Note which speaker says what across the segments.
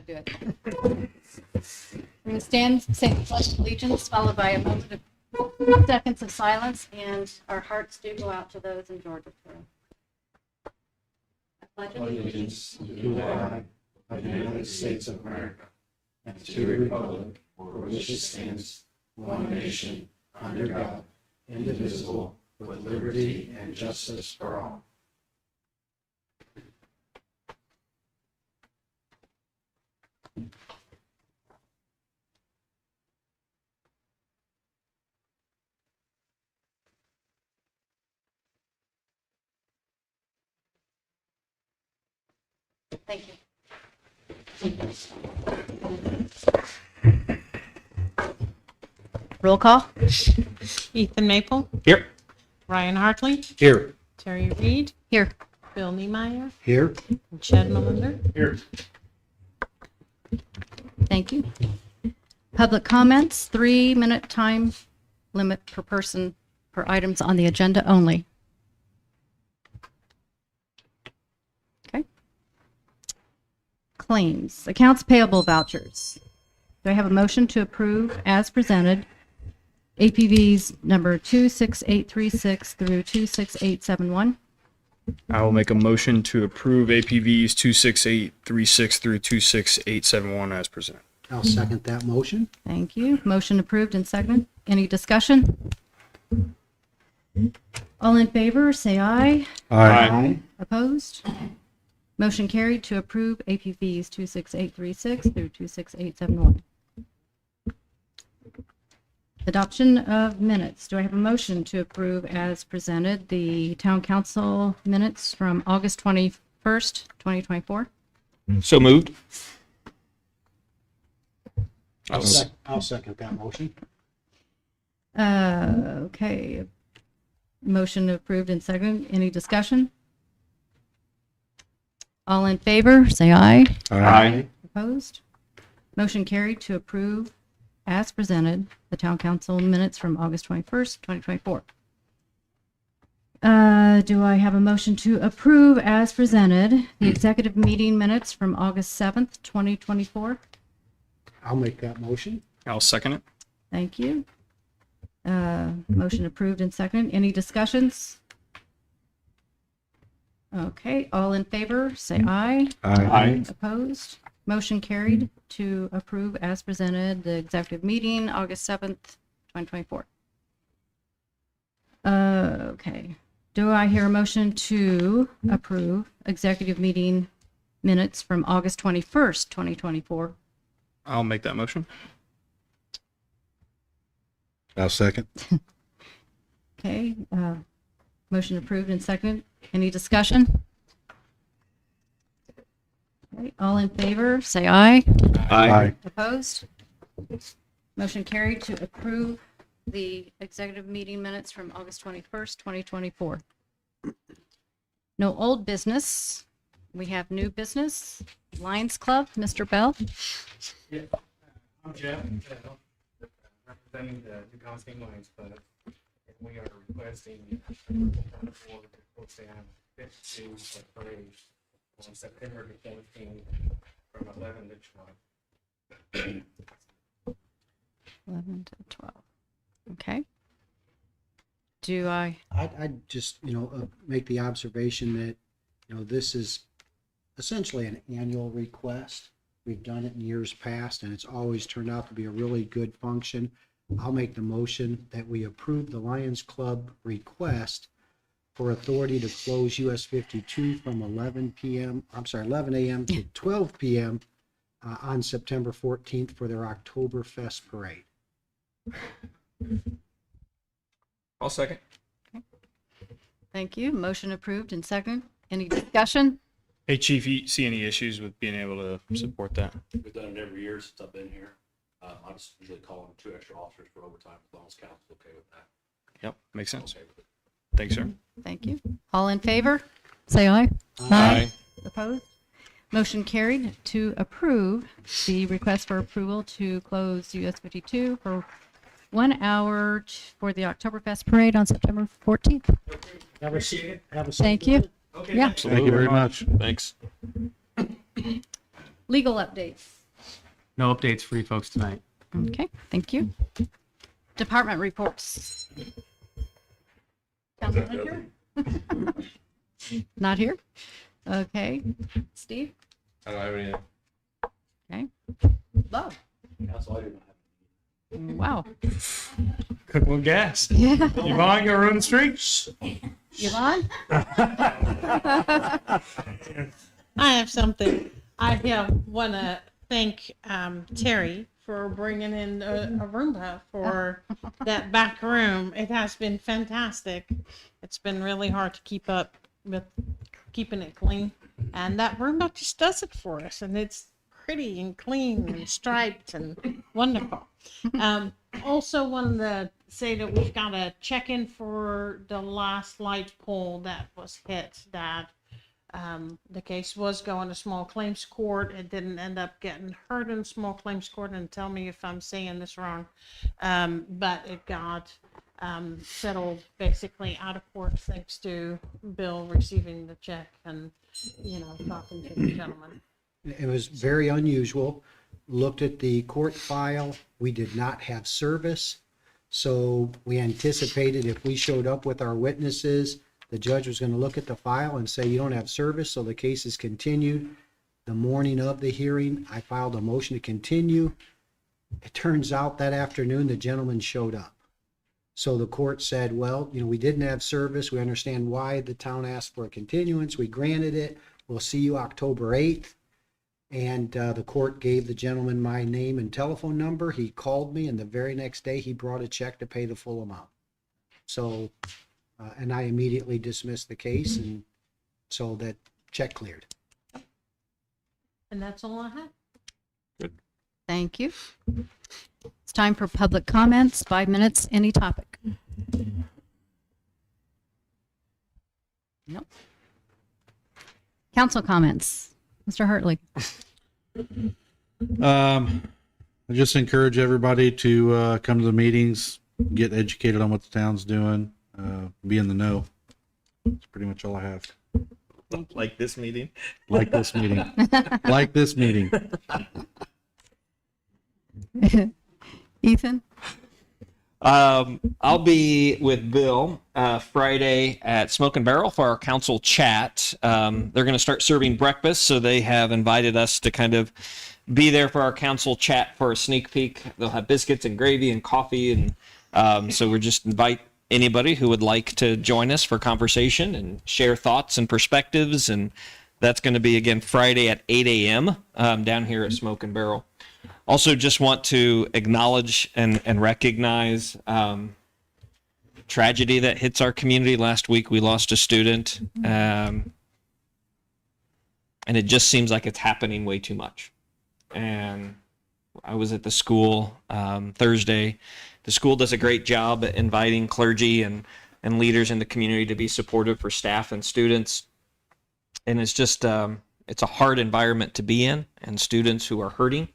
Speaker 1: to do it. We're going to stand, say the Pledge of Allegiance, followed by a moment of seconds of silence, and our hearts do go out to those in Georgia. I pledge
Speaker 2: Allegiance to the flag of the United States of America and to the republic for which it stands, one nation, under God, indivisible, with liberty and justice for all.
Speaker 1: Thank you. Roll call.
Speaker 3: Ethan Maple,
Speaker 2: Here.
Speaker 3: Ryan Hartley,
Speaker 2: Here.
Speaker 3: Terry Reed,
Speaker 1: Here.
Speaker 3: Bill Niemeyer,
Speaker 2: Here.
Speaker 3: and Chad Melander.
Speaker 2: Here.
Speaker 1: Thank you. Public comments, 3-minute time limit per person for items on the agenda only. Okay. Claims, accounts payable vouchers. Do I have a motion to approve as presented APVs number 26836 through 26871?
Speaker 4: I will make a motion to approve APVs 26836 through 26871 as presented.
Speaker 5: I'll second that motion.
Speaker 1: Thank you. Motion approved and seconded. Any discussion? All in favor, say aye.
Speaker 5: Aye.
Speaker 1: Opposed? Motion carried to approve APVs 26836 through 26871. Adoption of minutes. Do I have a motion to approve as presented the town council minutes from August 21st, 2024?
Speaker 4: So moved.
Speaker 5: I'll second that motion.
Speaker 1: Okay. Motion approved and seconded. Any discussion? All in favor, say aye.
Speaker 4: Aye.
Speaker 1: Opposed? Motion carried to approve as presented the town council minutes from August 21st, 2024. Do I have a motion to approve as presented the executive meeting minutes from August 7th, 2024?
Speaker 5: I'll make that motion.
Speaker 4: I'll second it.
Speaker 1: Thank you. Motion approved and seconded. Any discussions? Okay, all in favor, say aye.
Speaker 4: Aye.
Speaker 1: Opposed? Motion carried to approve as presented the executive meeting, August 7th, 2024. Okay. Do I hear a motion to approve executive meeting minutes from August 21st, 2024?
Speaker 4: I'll make that motion.
Speaker 2: I'll second.
Speaker 1: Okay, motion approved and seconded. Any discussion? Okay, all in favor, say aye.
Speaker 2: Aye.
Speaker 1: Opposed? Motion carried to approve the executive meeting minutes from August 21st, 2024. No old business. We have new business. Lions Club, Mr. Bell.
Speaker 6: Yeah, I'm Jeff, representing the New County Lions Club, and we are requesting approval from the board to post a 52 parade on September the 14th from 11 to 12.
Speaker 1: 11 to 12. Okay. Do I?
Speaker 5: I'd just, make the observation that, this is essentially an annual request. We've done it in years past, and it's always turned out to be a really good function. I'll make the motion that we approve the Lions Club request for authority to close US 52 from 11 a.m. to 12 p.m. On September 14th for their Oktoberfest parade.
Speaker 4: I'll second.
Speaker 1: Thank you. Motion approved and second. Any discussion?
Speaker 4: Hey, Chief, you see any issues with being able to support that?
Speaker 7: We've done it every year since I've been here. I just usually call them 2 extra officers for overtime, as long as council's okay with that.
Speaker 4: Yep, makes sense.
Speaker 7: Okay with it.
Speaker 4: Thanks, sir.
Speaker 1: Thank you. All in favor? Say aye. Opposed? Motion carried to approve the request for approval to close US 52 for 1 hour for the Oktoberfest parade on September 14th.
Speaker 6: Appreciate it.
Speaker 5: Have a
Speaker 1: Thank you.
Speaker 6: Okay.
Speaker 1: Yeah.
Speaker 2: Thank you very much.
Speaker 4: Thanks.
Speaker 1: Legal updates.
Speaker 8: No updates for you folks tonight.
Speaker 1: Okay, thank you. Department reports. Council manager? Not here? Okay. Steve?
Speaker 9: I don't have anything.
Speaker 1: Okay. Bob?
Speaker 7: That's all I do not have.
Speaker 1: Wow.
Speaker 4: Cook with gas.
Speaker 1: Yeah.
Speaker 4: Yvonne, gonna run the streets?
Speaker 1: Yvonne?
Speaker 3: I have something. I want to thank Terry for bringing in a Roomba for that back room. It has been fantastic. It's been really hard to keep up with keeping it clean. And that Roomba just does it for us. And it's pretty and clean and striped and wonderful. Also wanted to say that we've got a check-in for the last light pole that was hit. That the case was going to small claims court. It didn't end up getting heard in small claims court, and tell me if I'm saying this wrong. But it got settled basically out of court thanks to Bill receiving the check and, talking to the gentleman.
Speaker 5: It was very unusual. Looked at the court file. We did not have service. So we anticipated if we showed up with our witnesses, the judge was going to look at the file and say, you don't have service, so the case is continued. The morning of the hearing, I filed a motion to continue. It turns out that afternoon, the gentleman showed up. So the court said, well, we didn't have service. We understand why the town asked for a continuance. We granted it. We'll see you October 8th. And the court gave the gentleman my name and telephone number. He called me, and the very next day, he brought a check to pay the full amount. So, and I immediately dismissed the case, and so that check cleared.
Speaker 3: And that's all I have.
Speaker 1: Thank you. It's time for public comments. 5 minutes, any topic. Nope. Council comments. Mr. Hartley.
Speaker 10: I just encourage everybody to come to the meetings, get educated on what the town's doing, be in the know. That's pretty much all I have.
Speaker 4: Like this meeting?
Speaker 10: Like this meeting. Like this meeting.
Speaker 1: Ethan?
Speaker 11: I'll be with Bill Friday at Smoke and Barrel for our council chat. They're going to start serving breakfast, so they have invited us to kind of be there for our council chat for a sneak peek. They'll have biscuits and gravy and coffee, and so we're just invite anybody who would like to join us for conversation and share thoughts and perspectives. And that's going to be again Friday at 8 a.m. Down here at Smoke and Barrel. Also, just want to acknowledge and recognize tragedy that hits our community. Last week, we lost a student, and it just seems like it's happening way too much. And I was at the school Thursday. The school does a great job at inviting clergy and leaders in the community to be supportive for staff and students. And it's just it's a hard environment to be in, and students who are hurting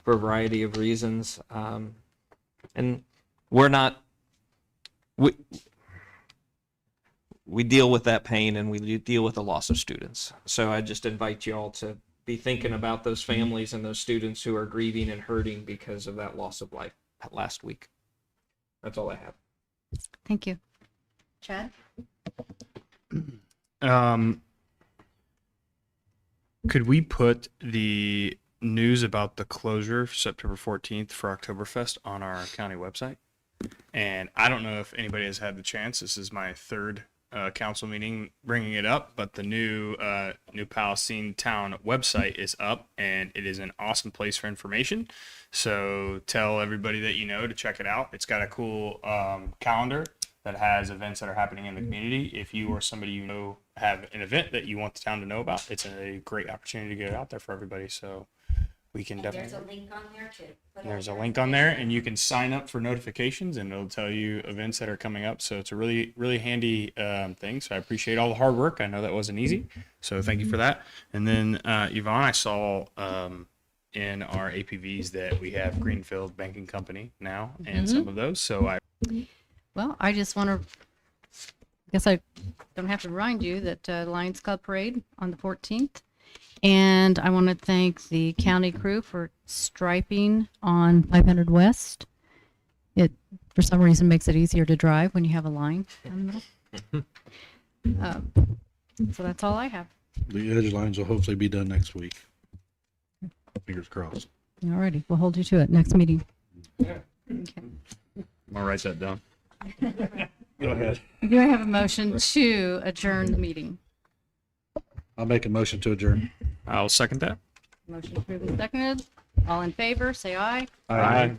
Speaker 11: for a variety of reasons. And we deal with that pain, and we deal with the loss of students. So I just invite you all to be thinking about those families and those students who are grieving and hurting because of that loss of life last week. That's all I have.
Speaker 1: Thank you. Chad?
Speaker 4: Could we put the news about the closure September 14th for Oktoberfest on our county website? And I don't know if anybody has had the chance. This is my third council meeting bringing it up, but the new Palestine Town website is up, and it is an awesome place for information. So tell everybody that you know to check it out. It's got a cool calendar that has events that are happening in the community. If you or somebody you know have an event that you want the town to know about, it's a great opportunity to get it out there for everybody. So we can definitely.
Speaker 12: There's a link on there too.
Speaker 4: There's a link on there, and you can sign up for notifications, and it'll tell you events that are coming up. So it's a really, really handy thing. So I appreciate all the hard work. I know that wasn't easy. So thank you for that. And then Yvonne, I saw in our APVs that we have Greenfield Banking Company now, and some of those. So
Speaker 1: Well, I just want to, I guess I don't have to remind you that Lions Club Parade on the 14th, And I want to thank the county crew for striping on 500 West. It, for some reason, makes it easier to drive when you have a line in the middle. So that's all I have.
Speaker 10: The edge lines will hopefully be done next week. Fingers crossed.
Speaker 1: Alrighty, we'll hold you to it. Next meeting. Okay.
Speaker 4: I'm gonna write that down.
Speaker 10: Go ahead.
Speaker 1: Do I have a motion to adjourn the meeting?
Speaker 10: I'll make a motion to adjourn.
Speaker 4: I'll second that.
Speaker 1: Motion approved and seconded. All in favor, say aye.
Speaker 4: Aye.